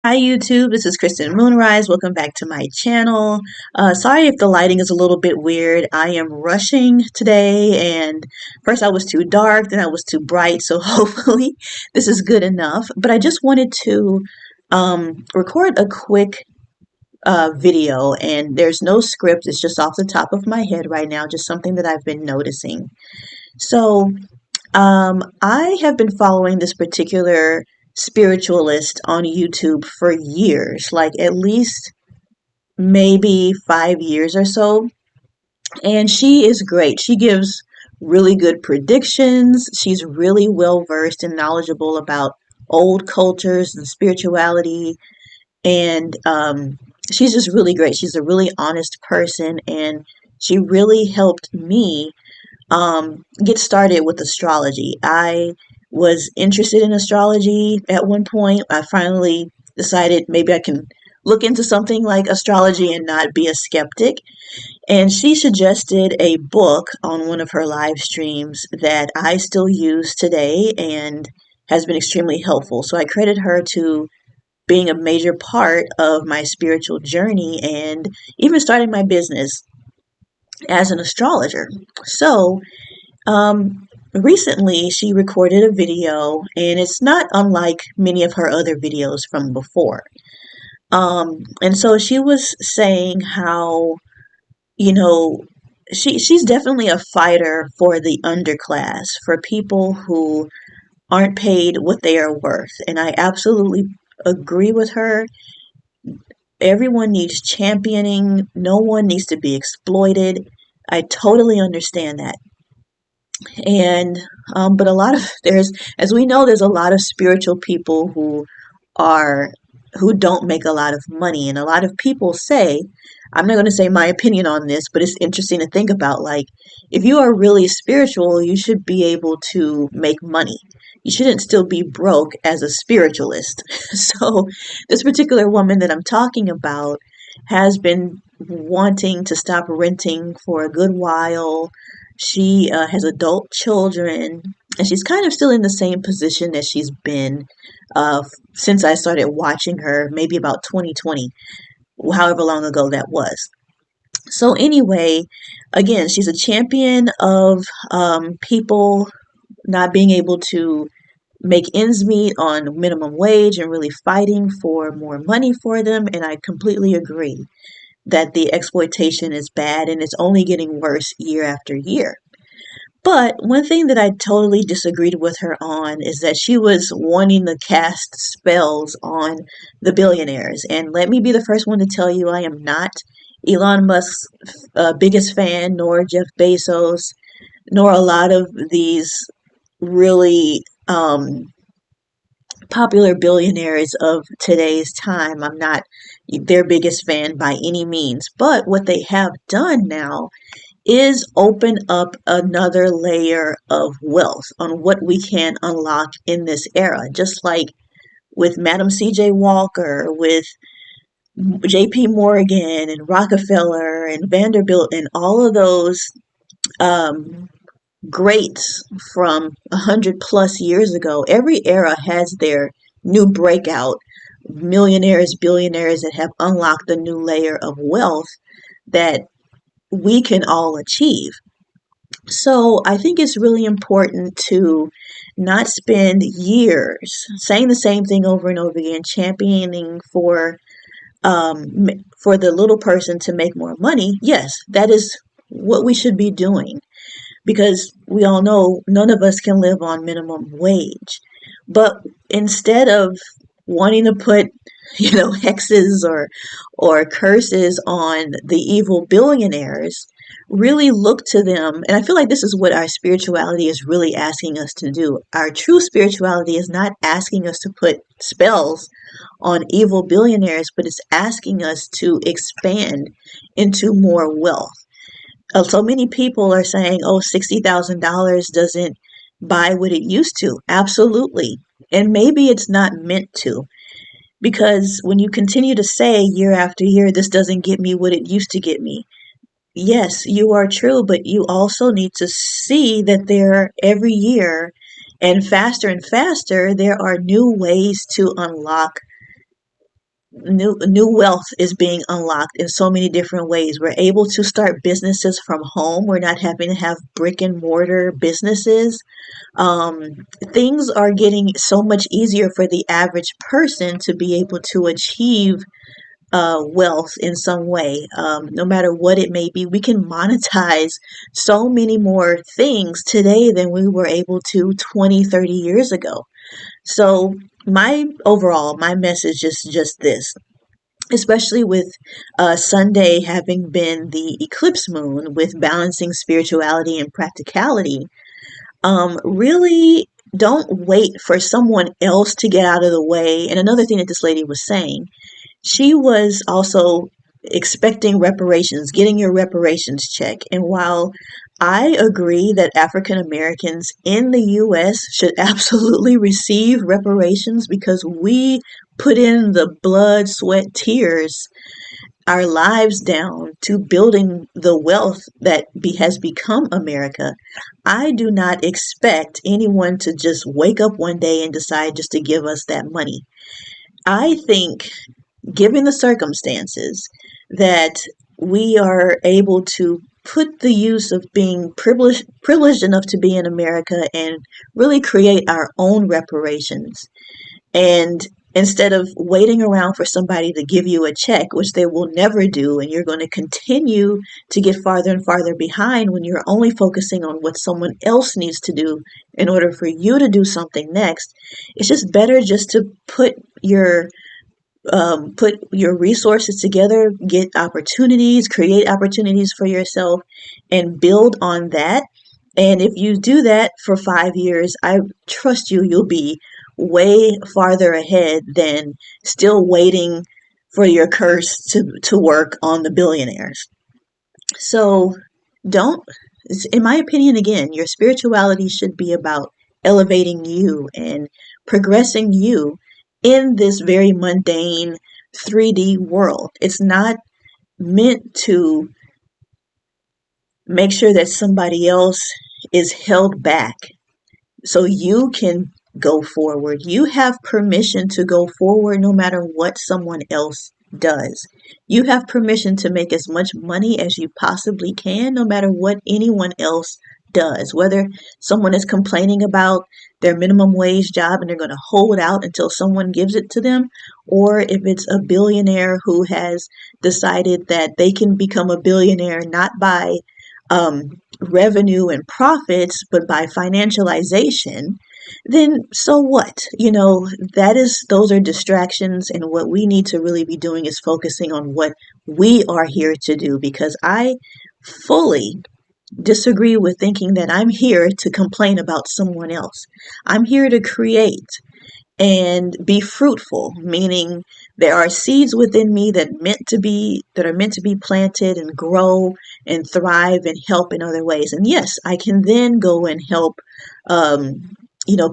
Hi YouTube, this is Kristen Moonrise. Welcome back to my channel. Sorry if the lighting is a little bit weird. I am rushing today and first I was too dark, then I was too bright, so hopefully this is good enough. But I just wanted to record a quick video, and there's no script. It's just off the top of my head right now, just something that I've been noticing. So I have been following this particular spiritualist on YouTube for years, like at least maybe 5 years or so. And she is great. She gives really good predictions. She's really well versed and knowledgeable about old cultures and spirituality. And she's just really great. She's a really honest person. And she really helped me get started with astrology. I was interested in astrology at one point. I finally decided maybe I can look into something like astrology and not be a skeptic. And she suggested a book on one of her live streams that I still use today and has been extremely helpful. So I credit her to being a major part of my spiritual journey and even starting my business as an astrologer. So recently, she recorded a video, and it's not unlike many of her other videos from before. And so she was saying how, you know, she's definitely a fighter for the underclass, for people who aren't paid what they are worth. And I absolutely agree with her. Everyone needs championing. No one needs to be exploited. I totally understand that. And but a lot of there's as we know there's a lot of spiritual people are who don't make a lot of money, and a lot of people say, I'm not going to say my opinion on this, but it's interesting to think about, like, if you are really spiritual you should be able to make money. You shouldn't still be broke as a spiritualist. So this particular woman that I'm talking about has been wanting to stop renting for a good while. She has adult children, and she's kind of still in the same position that she's been since I started watching her, maybe about 2020, however long ago that was. So, anyway, again, she's a champion of people not being able to make ends meet on minimum wage and really fighting for more money for them. And I completely agree that the exploitation is bad and it's only getting worse year after year. But one thing that I totally disagreed with her on is that she was wanting to cast spells on the billionaires. And let me be the first one to tell you, I am not Elon Musk's biggest fan, nor Jeff Bezos, nor a lot of these really popular billionaires of today's time. I'm not their biggest fan by any means. But what they have done now is open up another layer of wealth on what we can unlock in this era. Just like with Madam C.J. Walker, with J.P. Morgan and Rockefeller and Vanderbilt and all of those um, greats from 100+ years ago. Every era has their new breakout millionaires, billionaires that have unlocked a new layer of wealth that we can all achieve. So I think it's really important to not spend years saying the same thing over and over again, championing for the little person to make more money. Yes, that is what we should be doing, because we all know none of us can live on minimum wage. But instead of wanting to put, hexes or curses on the evil billionaires, really look to them. And I feel like this is what our spirituality is really asking us to do. Our true spirituality is not asking us to put spells on evil billionaires, but it's asking us to expand into more wealth. So many people are saying, oh, $60,000 doesn't buy what it used to. Absolutely. And maybe it's not meant to. Because when you continue to say year after year, this doesn't get me what it used to get me. Yes, you are true, but you also need to see that there every year and faster, there are new ways to unlock new wealth is being unlocked in so many different ways. We're able to start businesses from home. We're not having to have brick and mortar businesses. um, Things are getting so much easier for the average person to be able to achieve wealth in some way, no matter what it may be. We can monetize so many more things today than we were able to 20, 30 years ago. So my message is just this, especially with Sunday having been the eclipse moon with balancing spirituality and practicality. Really don't wait for someone else to get out of the way. And another thing that this lady was saying, she was also expecting reparations, getting your reparations check. And while I agree that African Americans in the US should absolutely receive reparations because we put in the blood, sweat, tears, our lives down to building the wealth that has become America, I do not expect anyone to just wake up one day and decide just to give us that money. I think, given the circumstances, that we are able to put the use of being privileged enough to be in America and really create our own reparations. And instead of waiting around for somebody to give you a check, which they will never do, and you're going to continue to get farther and farther behind when you're only focusing on what someone else needs to do in order for you to do something next, it's just better just to put your resources together, get opportunities, create opportunities for yourself, and build on that. And if you do that for 5 years, I trust you'll be way farther ahead than still waiting for your curse to work on the billionaires. So don't, in my opinion, again, your spirituality should be about elevating you and progressing you in this very mundane 3D world. It's not meant to make sure that somebody else is held back so you can go forward. You have permission to go forward no matter what someone else does. You have permission to make as much money as you possibly can, no matter what anyone else does. Whether someone is complaining about their minimum wage job and they're going to hold out until someone gives it to them, or if it's a billionaire who has decided that they can become a billionaire not by revenue and profits, but by financialization, then so what? Those are distractions, and what we need to really be doing is focusing on what we are here to do, because I fully disagree with thinking that I'm here to complain about someone else. I'm here to create and be fruitful, meaning there are seeds within me that are meant to be planted and grow and thrive and help in other ways. And yes, I can then go and help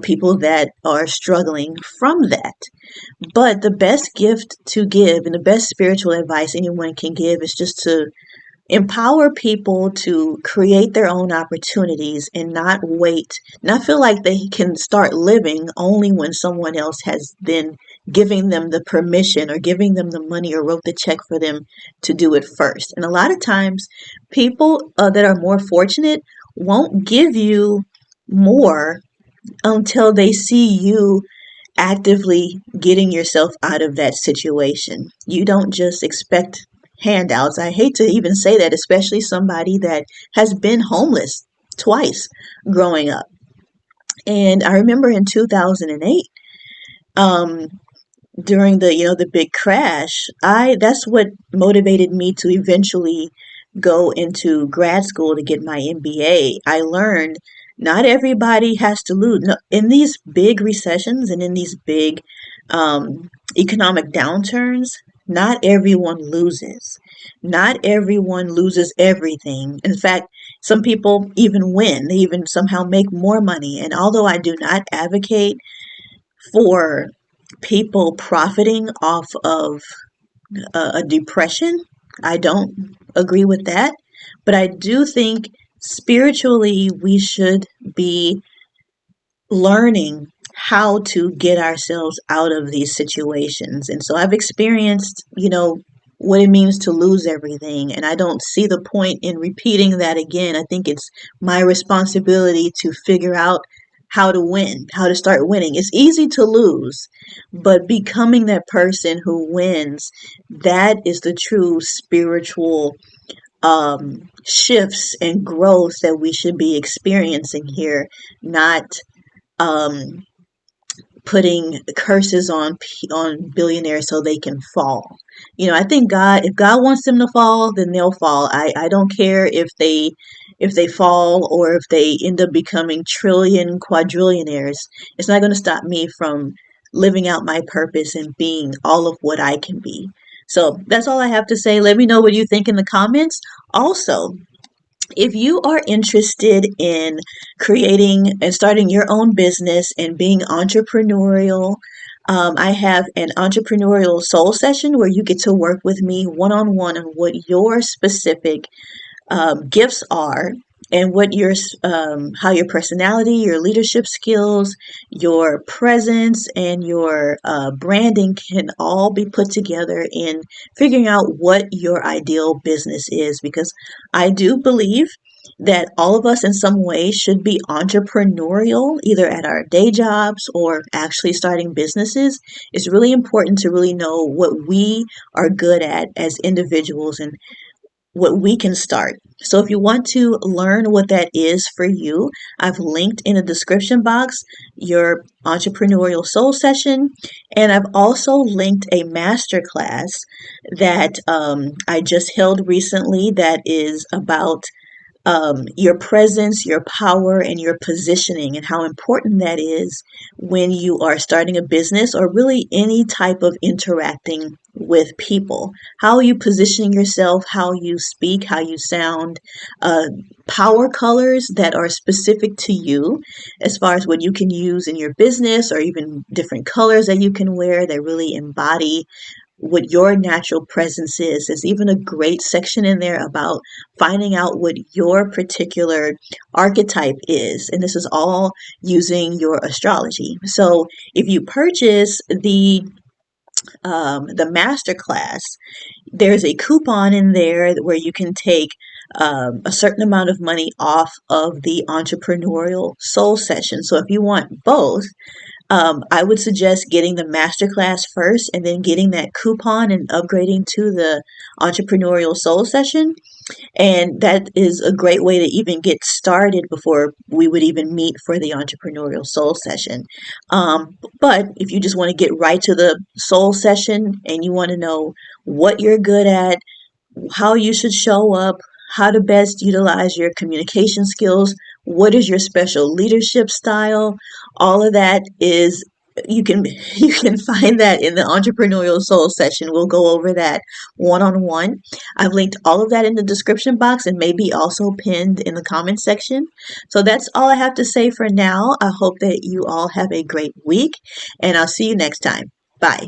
people that are struggling from that. But the best gift to give and the best spiritual advice anyone can give is just to empower people to create their own opportunities and not feel like they can start living only when someone else has been giving them the permission or giving them the money or wrote the check for them to do it first. And a lot of times, people that are more fortunate won't give you more until they see you actively getting yourself out of that situation. You don't just expect handouts. I hate to even say that, especially somebody that has been homeless twice growing up. And I remember in 2008, um, during the big crash, that's what motivated me to eventually go into grad school to get my MBA. I learned not everybody has to lose. No, in these big recessions and in these big economic downturns, not everyone loses. Not everyone loses everything. In fact, some people even win. They even somehow make more money. And although I do not advocate for people profiting off of a depression, I don't agree with that. But I do think spiritually we should be learning how to get ourselves out of these situations. And so I've experienced, what it means to lose everything. And I don't see the point in repeating that again. I think it's my responsibility to figure out how to win, how to start winning. It's easy to lose, but becoming that person who wins, that is the true spiritual shifts and growth that we should be experiencing here, not um, putting curses on billionaires so they can fall. I think if God wants them to fall, then they'll fall. I don't care if they fall or if they end up becoming quadrillionaires. It's not going to stop me from living out my purpose and being all of what I can be. So that's all I have to say. Let me know what you think in the comments. Also, if you are interested in creating and starting your own business and being entrepreneurial, I have an entrepreneurial soul session where you get to work with me one-on-one on what your specific gifts are, and what how your personality, your leadership skills, your presence, and your branding can all be put together in figuring out what your ideal business is. Because I do believe that all of us in some way should be entrepreneurial, either at our day jobs or actually starting businesses. It's really important to really know what we are good at as individuals and what we can start. So if you want to learn what that is for you, I've linked in the description box your entrepreneurial soul session, and I've also linked a masterclass that I just held recently that is about your presence, your power, and your positioning, and how important that is when you are starting a business or really any type of interacting with people. How are you positioning yourself, how you speak, how you sound, power colors that are specific to you, as far as what you can use in your business, or even different colors that you can wear that really embody what your natural presence is. There's even a great section in there about finding out what your particular archetype is. And this is all using your astrology. So if you purchase the master class, there's a coupon in there where you can take a certain amount of money off of the entrepreneurial soul session. So if you want both, I would suggest getting the masterclass first and then getting that coupon and upgrading to the entrepreneurial soul session. And that is a great way to even get started before we would even meet for the entrepreneurial soul session. But if you just want to get right to the soul session and you want to know what you're good at, how you should show up, how to best utilize your communication skills, what is your special leadership style, all of that is you can you can find that in the entrepreneurial soul session. We'll go over that one-on-one. I've linked all of that in the description box and maybe also pinned in the comment section. So that's all I have to say for now. I hope that you all have a great week, and I'll see you next time. Bye.